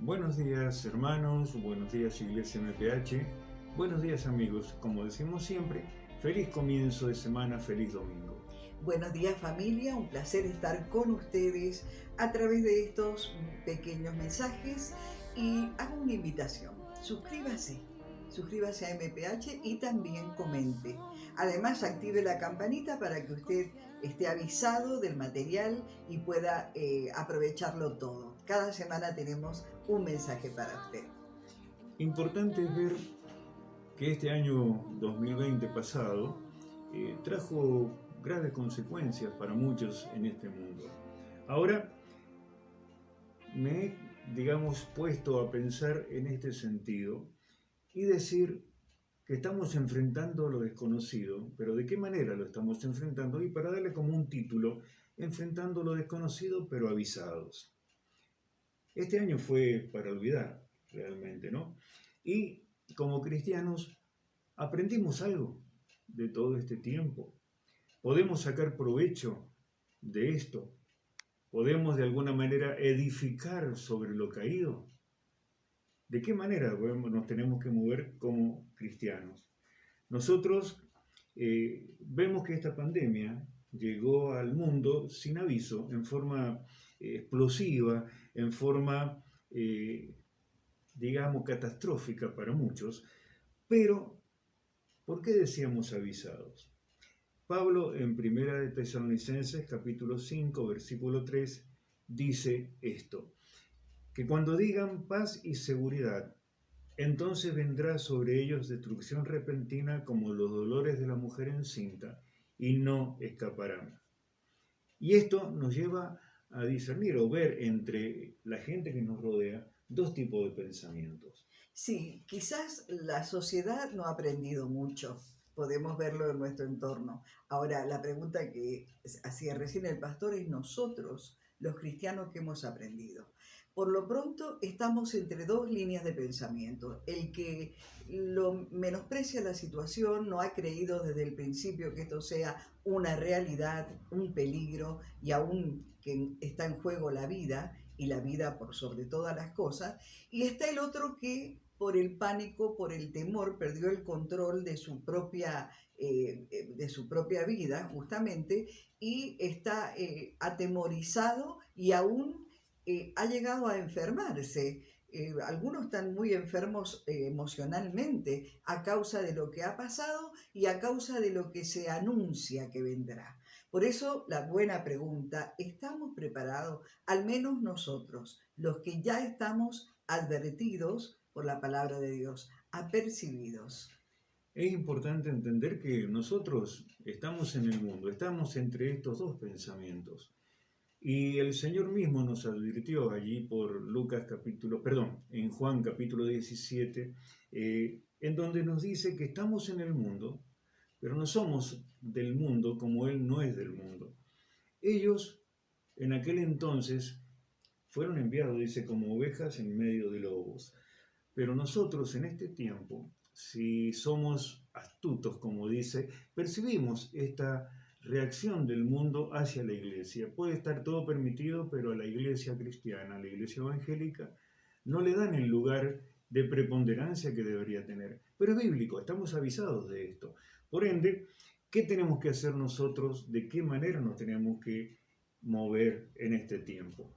Buenos días hermanos, buenos días Iglesia MPH, buenos días amigos, como decimos siempre, feliz comienzo de semana, feliz domingo. Buenos días familia, un placer estar con ustedes a través de estos pequeños mensajes y hago una invitación, suscríbase a MPH y también comente. Además active la campanita para que usted esté avisado del material y pueda aprovecharlo todo. Cada semana tenemos un mensaje para usted. Importante es ver que este año 2020 pasado trajo graves consecuencias para muchos en este mundo. Ahora me he, puesto a pensar en este sentido y decir que estamos enfrentando lo desconocido, pero ¿de qué manera lo estamos enfrentando? Y para darle como un título, enfrentando lo desconocido, pero avisados. Este año fue para olvidar, realmente, ¿no? Y como cristianos, aprendimos algo de todo este tiempo. Podemos sacar provecho de esto. Podemos de alguna manera edificar sobre lo caído. ¿De qué manera nos tenemos que mover como cristianos? Nosotros vemos que esta pandemia llegó al mundo sin aviso, en forma explosiva, en forma, catastrófica para muchos, pero ¿por qué decíamos avisados? Pablo en 1 de Tesalonicenses capítulo 5 versículo 3 dice esto, que cuando digan paz y seguridad, entonces vendrá sobre ellos destrucción repentina como los dolores de la mujer encinta, y no escaparán. Y esto nos lleva a discernir o ver entre la gente que nos rodea dos tipos de pensamientos. Sí, quizás la sociedad no ha aprendido mucho, podemos verlo en nuestro entorno. Ahora, la pregunta que hacía recién el pastor es nosotros, los cristianos, que hemos aprendido. Por lo pronto, estamos entre dos líneas de pensamiento. El que lo menosprecia la situación, no ha creído desde el principio que esto sea una realidad, un peligro, y aún que está en juego la vida, y la vida por sobre todas las cosas. Y está el otro que por el pánico, por el temor, perdió el control de su propia vida, justamente, y está atemorizado y aún ha llegado a enfermarse. Algunos están muy enfermos emocionalmente a causa de lo que ha pasado y a causa de lo que se anuncia que vendrá. Por eso la buena pregunta, ¿estamos preparados? Al menos nosotros, los que ya estamos advertidos por la palabra de Dios, apercibidos. Es importante entender que nosotros estamos en el mundo, estamos entre estos dos pensamientos. Y el Señor mismo nos advirtió allí por en Juan capítulo 17, en donde nos dice que estamos en el mundo, pero no somos del mundo como Él no es del mundo. Ellos en aquel entonces fueron enviados, dice, como ovejas en medio de lobos. Pero nosotros en este tiempo, si somos astutos, como dice, percibimos esta reacción del mundo hacia la iglesia. Puede estar todo permitido, pero a la iglesia cristiana, a la iglesia evangélica, no le dan el lugar de preponderancia que debería tener. Pero es bíblico, estamos avisados de esto. Por ende, ¿qué tenemos que hacer nosotros? ¿De qué manera nos tenemos que mover en este tiempo?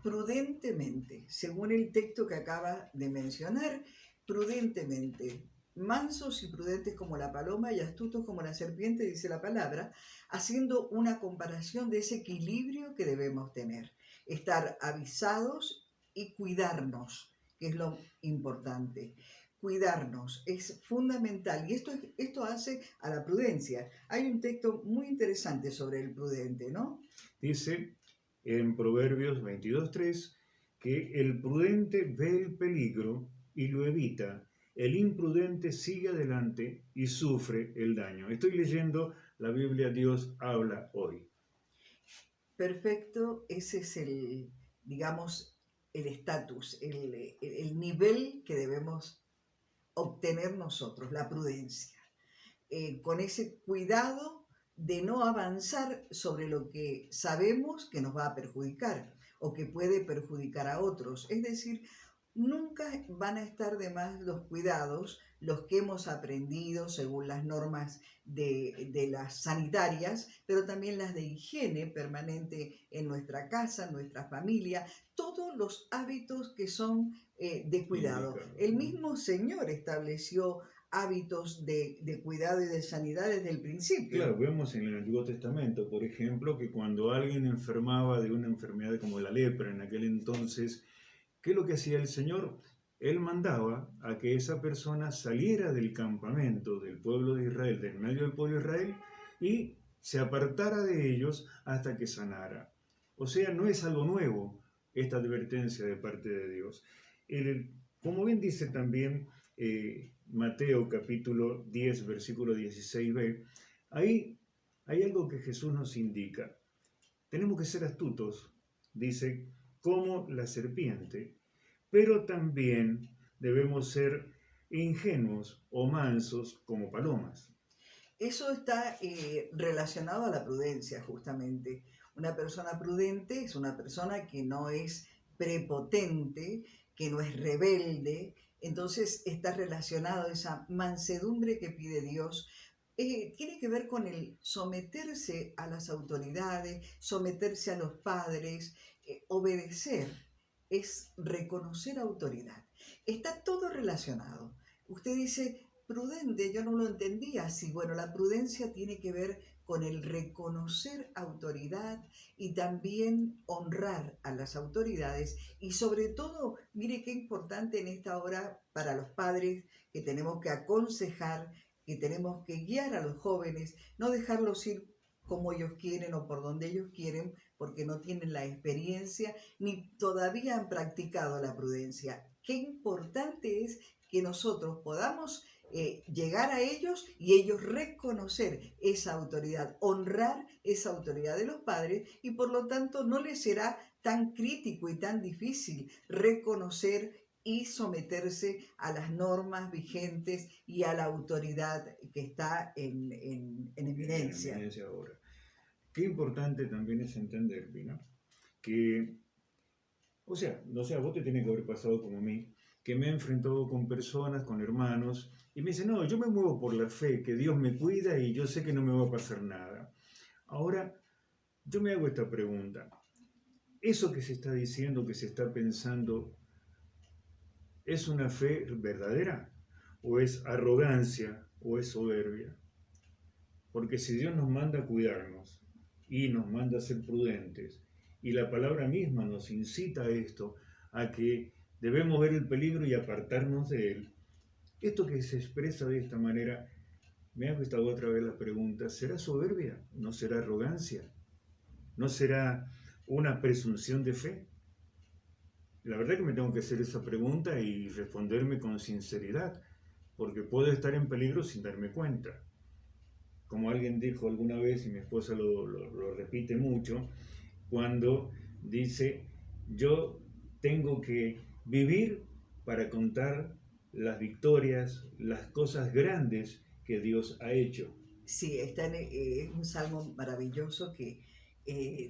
Prudentemente, según el texto que acaba de mencionar, prudentemente, mansos y prudentes como la paloma y astutos como la serpiente, dice la palabra, haciendo una comparación de ese equilibrio que debemos tener. Estar avisados y cuidarnos, que es lo importante. Cuidarnos es fundamental y esto hace a la prudencia. Hay un texto muy interesante sobre el prudente, ¿no? Dice en Proverbios 22:3 que el prudente ve el peligro y lo evita, el imprudente sigue adelante y sufre el daño. Estoy leyendo la Biblia Dios habla hoy. Perfecto, ese es el, digamos, el estatus, el nivel que debemos obtener nosotros, la prudencia, con ese cuidado de no avanzar sobre lo que sabemos que nos va a perjudicar o que puede perjudicar a otros. Es decir, nunca van a estar de más los cuidados, los que hemos aprendido según las normas de las sanitarias, pero también las de higiene permanente en nuestra casa, en nuestra familia, todos los hábitos que son de cuidado. Indicado, El ¿no? mismo Señor estableció hábitos de cuidado y de sanidad desde el principio. Claro, vemos en el Antiguo Testamento, por ejemplo, que cuando alguien enfermaba de una enfermedad como la lepra en aquel entonces, ¿qué es lo que hacía el Señor? Él mandaba a que esa persona saliera del campamento del pueblo de Israel, del medio del pueblo de Israel, y se apartara de ellos hasta que sanara. O sea, no es algo nuevo esta advertencia de parte de Dios. Como bien dice también Mateo capítulo 10, versículo 16b, ahí hay algo que Jesús nos indica. Tenemos que ser astutos, dice, como la serpiente, pero también debemos ser ingenuos o mansos como palomas. Eso está relacionado a la prudencia, justamente. Una persona prudente es una persona que no es prepotente, que no es rebelde. Entonces está relacionado a esa mansedumbre que pide Dios. Tiene que ver con el someterse a las autoridades, someterse a los padres, obedecer. Es reconocer autoridad. Está todo relacionado. Usted dice, prudente, yo no lo entendía así. Bueno, la prudencia tiene que ver con el reconocer autoridad y también honrar a las autoridades y sobre todo, mire qué importante en esta hora para los padres que tenemos que aconsejar, que tenemos que guiar a los jóvenes, no dejarlos ir como ellos quieren o por donde ellos quieren, porque no tienen la experiencia ni todavía han practicado la prudencia. Qué importante es que nosotros podamos llegar a ellos y ellos reconocer esa autoridad, honrar esa autoridad de los padres y por lo tanto no les será tan crítico y tan difícil reconocer y someterse a las normas vigentes y a la autoridad que está en eminencia. En eminencia ahora. Qué importante también es entender, ¿no? Que, no sé, a vos te tiene que haber pasado como a mí, que me he enfrentado con personas, con hermanos, y me dicen, no, yo me muevo por la fe, que Dios me cuida y yo sé que no me va a pasar nada. Ahora, yo me hago esta pregunta. ¿Eso que se está diciendo, que se está pensando, es una fe verdadera? ¿O es arrogancia? ¿O es soberbia? Porque si Dios nos manda a cuidarnos y nos manda a ser prudentes, y la palabra misma nos incita a esto, a que debemos ver el peligro y apartarnos de él, esto que se expresa de esta manera, me hago esta otra vez la pregunta, ¿será soberbia? ¿No será arrogancia? ¿No será una presunción de fe? La verdad que me tengo que hacer esa pregunta y responderme con sinceridad, porque puedo estar en peligro sin darme cuenta. Como alguien dijo alguna vez, y mi esposa lo repite mucho, cuando dice, yo tengo que vivir para contar las victorias, las cosas grandes que Dios ha hecho. Sí, está es un salmo maravilloso que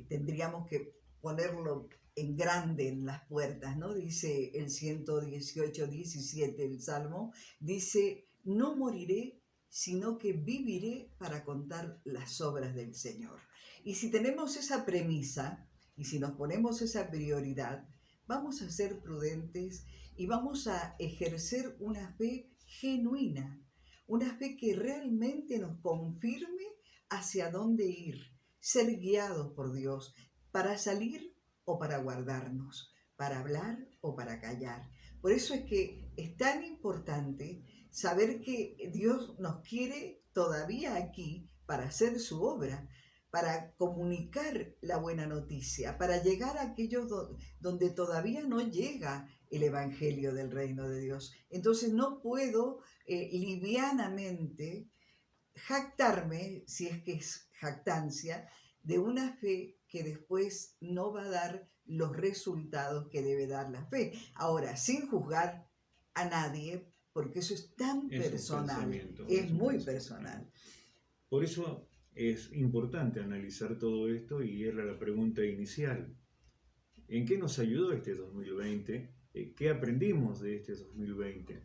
tendríamos que ponerlo en grande en las puertas, ¿no? Dice el 118, 17, el salmo, dice, no moriré, sino que viviré para contar las obras del Señor. Y si tenemos esa premisa y si nos ponemos esa prioridad, vamos a ser prudentes y vamos a ejercer una fe genuina, una fe que realmente nos confirme hacia dónde ir, ser guiados por Dios para salir o para guardarnos, para hablar o para callar. Por eso es que es tan importante saber que Dios nos quiere todavía aquí para hacer su obra, para comunicar la buena noticia, para llegar a aquellos donde todavía no llega el Evangelio del Reino de Dios. Entonces no puedo livianamente jactarme, si es que es jactancia, de una fe que después no va a dar los resultados que debe dar la fe. Ahora, sin juzgar a nadie, porque eso es tan personal, es muy personal. Por eso es importante analizar todo esto y era la pregunta inicial. ¿En qué nos ayudó este 2020 ¿Qué aprendimos de este 2020?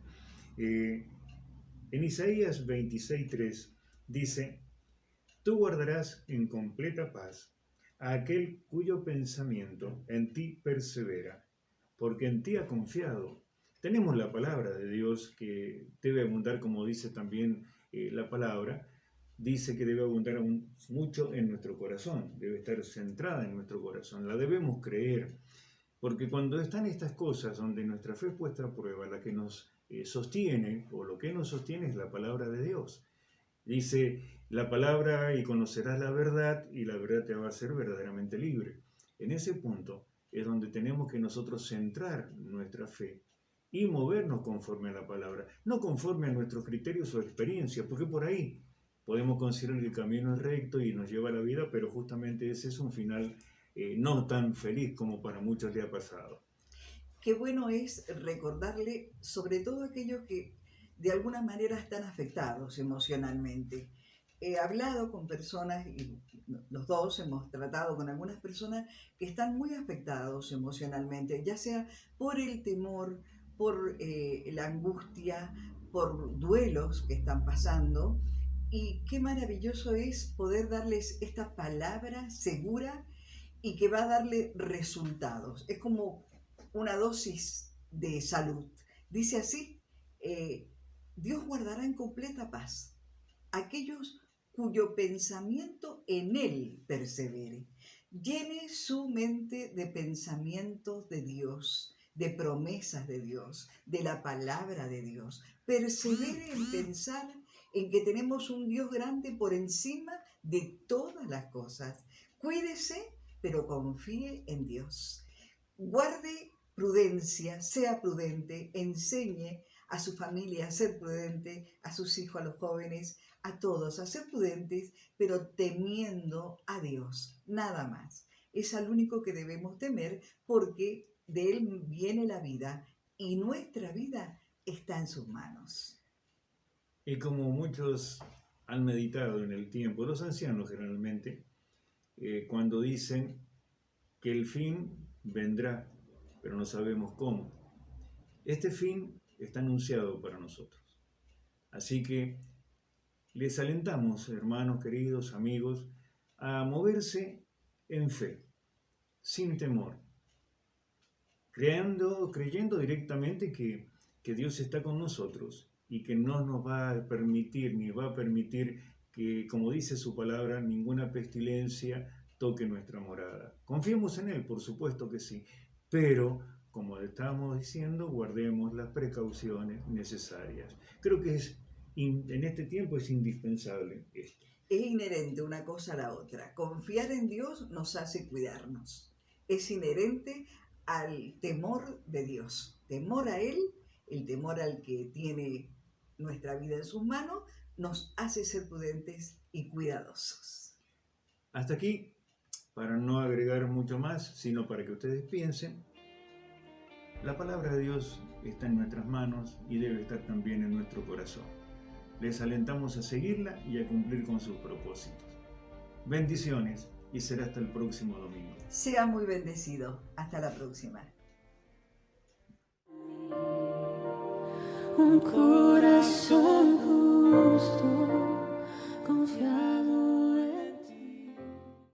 En Isaías 26:3 dice: tú guardarás en completa paz a aquel cuyo pensamiento en ti persevera, porque en ti ha confiado. Tenemos la palabra de Dios que debe abundar, como dice también la palabra, dice que debe abundar mucho en nuestro corazón, debe estar centrada en nuestro corazón, la debemos creer, porque cuando están estas cosas donde nuestra fe es puesta a prueba, la que nos sostiene, o lo que nos sostiene es la palabra de Dios. Dice la palabra: y conocerás la verdad, y la verdad te va a hacer verdaderamente libre. En ese punto es donde tenemos que nosotros centrar nuestra fe y movernos conforme a la palabra, no conforme a nuestros criterios o experiencias, porque por ahí podemos considerar que el camino es recto y nos lleva a la vida, pero justamente ese es un final no tan feliz como para muchos le ha pasado. Qué bueno es recordarle, sobre todo a aquellos que de alguna manera están afectados emocionalmente. He hablado con personas, y los dos hemos tratado con algunas personas que están muy afectados emocionalmente, ya sea por el temor, por la angustia, por duelos que están pasando. Y qué maravilloso es poder darles esta palabra segura y que va a darle resultados. Es como una dosis de salud. Dice así: Dios guardará en completa paz aquellos cuyo pensamiento en Él persevere. Llene su mente de pensamientos de Dios, de promesas de Dios, de la palabra de Dios. Persevere en pensar en que tenemos un Dios grande por encima de todas las cosas. Cuídese, pero confíe en Dios. Guarde prudencia, sea prudente, enseñe a su familia a ser prudente, a sus hijos, a los jóvenes, a todos, a ser prudentes, pero temiendo a Dios, nada más. Es al único que debemos temer, porque de Él viene la vida y nuestra vida está en sus manos. Y como muchos han meditado en el tiempo, los ancianos generalmente, cuando dicen que el fin vendrá, pero no sabemos cómo. Este fin está anunciado para nosotros. Así que les alentamos, hermanos queridos, amigos, a moverse en fe, sin temor, creyendo directamente que Dios está con nosotros y que no nos va a permitir, ni va a permitir que, como dice su palabra, ninguna pestilencia toque nuestra morada. Confiemos en Él, por supuesto que sí, pero, como estábamos diciendo, guardemos las precauciones necesarias. Creo que en este tiempo es indispensable esto. Es inherente una cosa a la otra. Confiar en Dios nos hace cuidarnos. Es inherente al temor de Dios. Temor a Él, el temor al que tiene nuestra vida en sus manos, nos hace ser prudentes y cuidadosos. Hasta aquí, para no agregar mucho más, sino para que ustedes piensen, la palabra de Dios está en nuestras manos y debe estar también en nuestro corazón. Les alentamos a seguirla y a cumplir con sus propósitos. Bendiciones y será hasta el próximo domingo. Sea muy bendecido. Hasta la próxima. Un corazón justo, confiar.